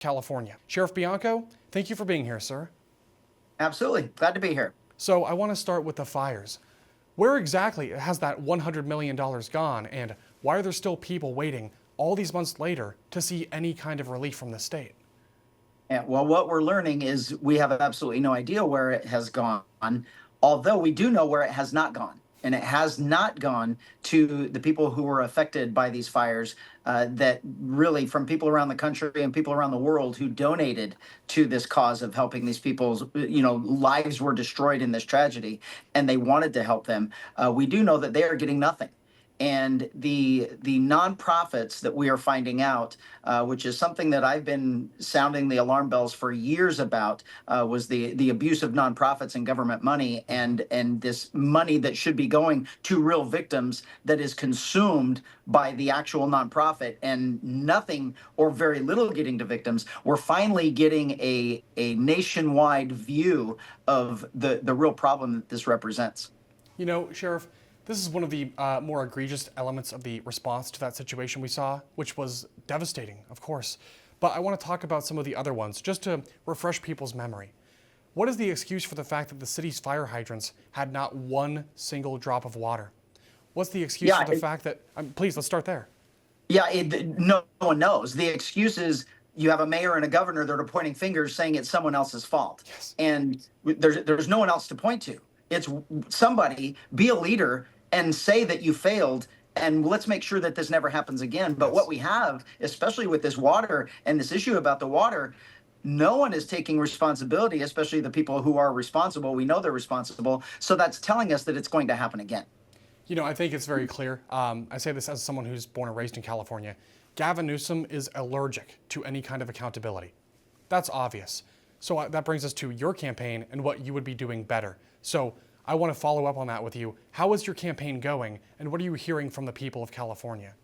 California. Sheriff Bianco, thank you for being here, sir. Absolutely. Glad to be here. So I want to start with the fires. Where exactly has that $100 million gone, and why are there still people waiting all these months later to see any kind of relief from the state? Yeah, well, what we're learning is we have absolutely no idea where it has gone, although we do know where it has not gone. And it has not gone to the people who were affected by these fires, that really from people around the country and people around the world who donated to this cause of helping these people's, lives were destroyed in this tragedy, and they wanted to help them. We do know that they are getting nothing. And the nonprofits that we are finding out, which is something that I've been sounding the alarm bells for years about, was the abuse of nonprofits and government money, and this money that should be going to real victims that is consumed by the actual nonprofit, and nothing or very little getting to victims. We're finally getting a nationwide view of the real problem that this represents. You know, Sheriff, this is one of the more egregious elements of the response to that situation we saw, which was devastating, of course. But I want to talk about some of the other ones, just to refresh people's memory. What is the excuse for the fact that the city's fire hydrants had not one single drop of water? What's the excuse for the fact that, please, let's start there. Yeah, no one knows. The excuse is you have a mayor and a governor that are pointing fingers saying it's someone else's fault. Yes. And there's no one else to point to. It's somebody, be a leader and say that you failed, and let's make sure that this never happens again. But what we have, especially with this water and this issue about the water, no one is taking responsibility, especially the people who are responsible. We know they're responsible. So that's telling us that it's going to happen again. You know, I think it's very clear. I say this as someone who's born and raised in California. Gavin Newsom is allergic to any kind of accountability. That's obvious. So that brings us to your campaign and what you would be doing better. So I want to follow up on that with you. How is your campaign going, and what are you hearing from the people of California?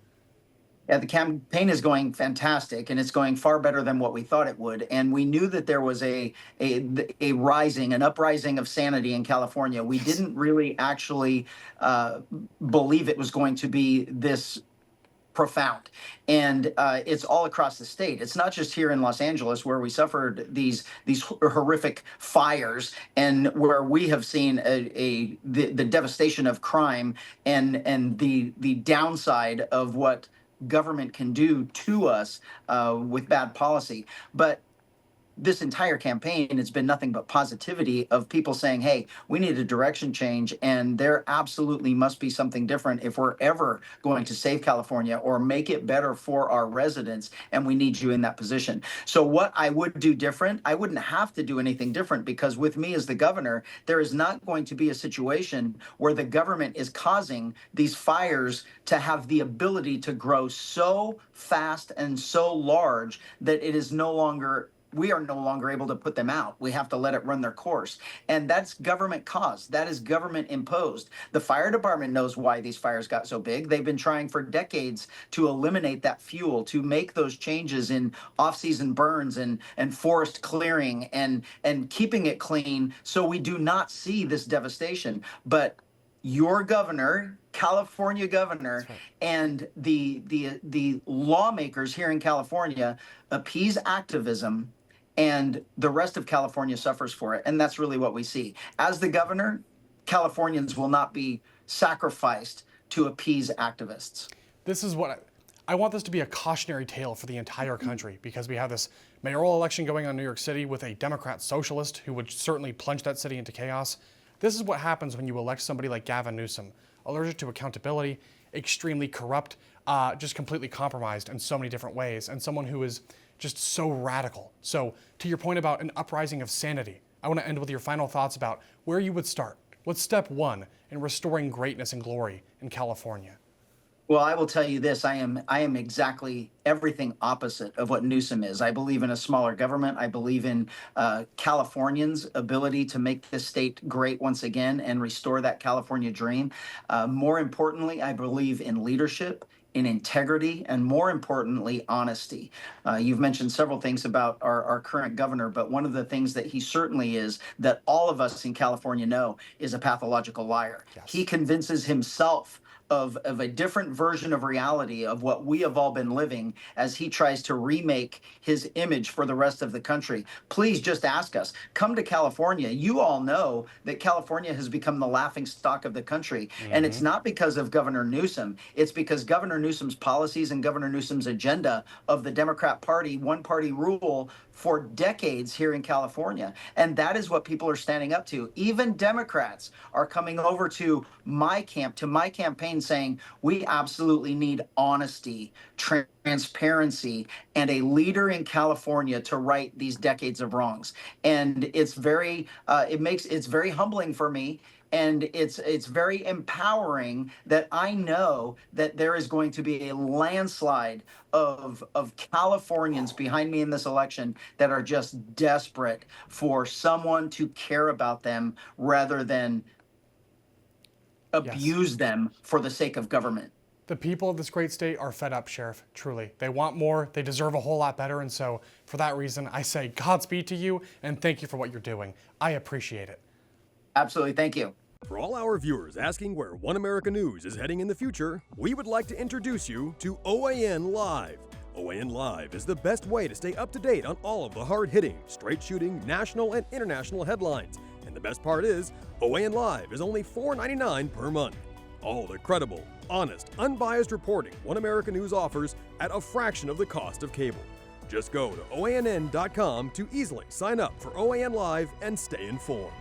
Yeah, the campaign is going fantastic, and it's going far better than what we thought it would. And we knew that there was an uprising of sanity in California. We didn't really actually believe it was going to be this profound. And it's all across the state. It's not just here in Los Angeles where we suffered these horrific fires, and where we have seen the devastation of crime and the downside of what government can do to us with bad policy. But this entire campaign, it's been nothing but positivity of people saying, hey, we need a direction change, and there absolutely must be something different if we're ever going to save California or make it better for our residents, and we need you in that position. So what I would do different, I wouldn't have to do anything different, because with me as the governor, there is not going to be a situation where the government is causing these fires to have the ability to grow so fast and so large that we are no longer able to put them out. We have to let it run their course. And that's government caused. That is government imposed. The fire department knows why these fires got so big. They've been trying for decades to eliminate that fuel, to make those changes in off-season burns and forest clearing and keeping it clean so we do not see this devastation. But your governor, California governor, right, and the lawmakers here in California appease activism, and the rest of California suffers for it. And that's really what we see. As the governor, Californians will not be sacrificed to appease activists. This is what I want this to be a cautionary tale for the entire country, because we have this mayoral election going on in New York City with a Democrat socialist who would certainly plunge that city into chaos. This is what happens when you elect somebody like Gavin Newsom, allergic to accountability, extremely corrupt, just completely compromised in so many different ways, and someone who is just so radical. So to your point about an uprising of sanity, I want to end with your final thoughts about where you would start. What's step one in restoring greatness and glory in California? Well, I will tell you this, I am exactly everything opposite of what Newsom is. I believe in a smaller government. I believe in Californians' ability to make this state great once again and restore that California dream. More importantly, I believe in leadership, in integrity, and more importantly, honesty. You've mentioned several things about our current governor, but one of the things that he certainly is, that all of us in California know, is a pathological liar. Yes. He convinces himself of a different version of reality of what we have all been living as he tries to remake his image for the rest of the country. Please just ask us. Come to California. You all know that California has become the laughing stock of the country. And it's not because of Governor Newsom. It's because Governor Newsom's policies and Governor Newsom's agenda of the Democrat Party, one party rule for decades here in California. And that is what people are standing up to. Even Democrats are coming over to my camp, to my campaign, saying we absolutely need honesty, transparency, and a leader in California to right these decades of wrongs. And it's very, it's very humbling for me. And it's very empowering that I know that there is going to be a landslide of Californians behind me in this election that are just desperate for someone to care about them rather than abuse them for the sake of government. The people of this great state are fed up, Sheriff, truly. They want more, they deserve a whole lot better, and so for that reason, I say Godspeed to you, and thank you for what you're doing. I appreciate it. Absolutely, thank you. For all our viewers asking where One America News is heading in the future, we would like to introduce you to OAN Live. OAN Live is the best way to stay up to date on all of the hard-hitting, straight-shooting, national and international headlines. And the best part is, OAN Live is only $4.99 per month. All the credible, honest, unbiased reporting One America News offers at a fraction of the cost of cable. Just go to OANN.com to easily sign up for OAN Live and stay informed.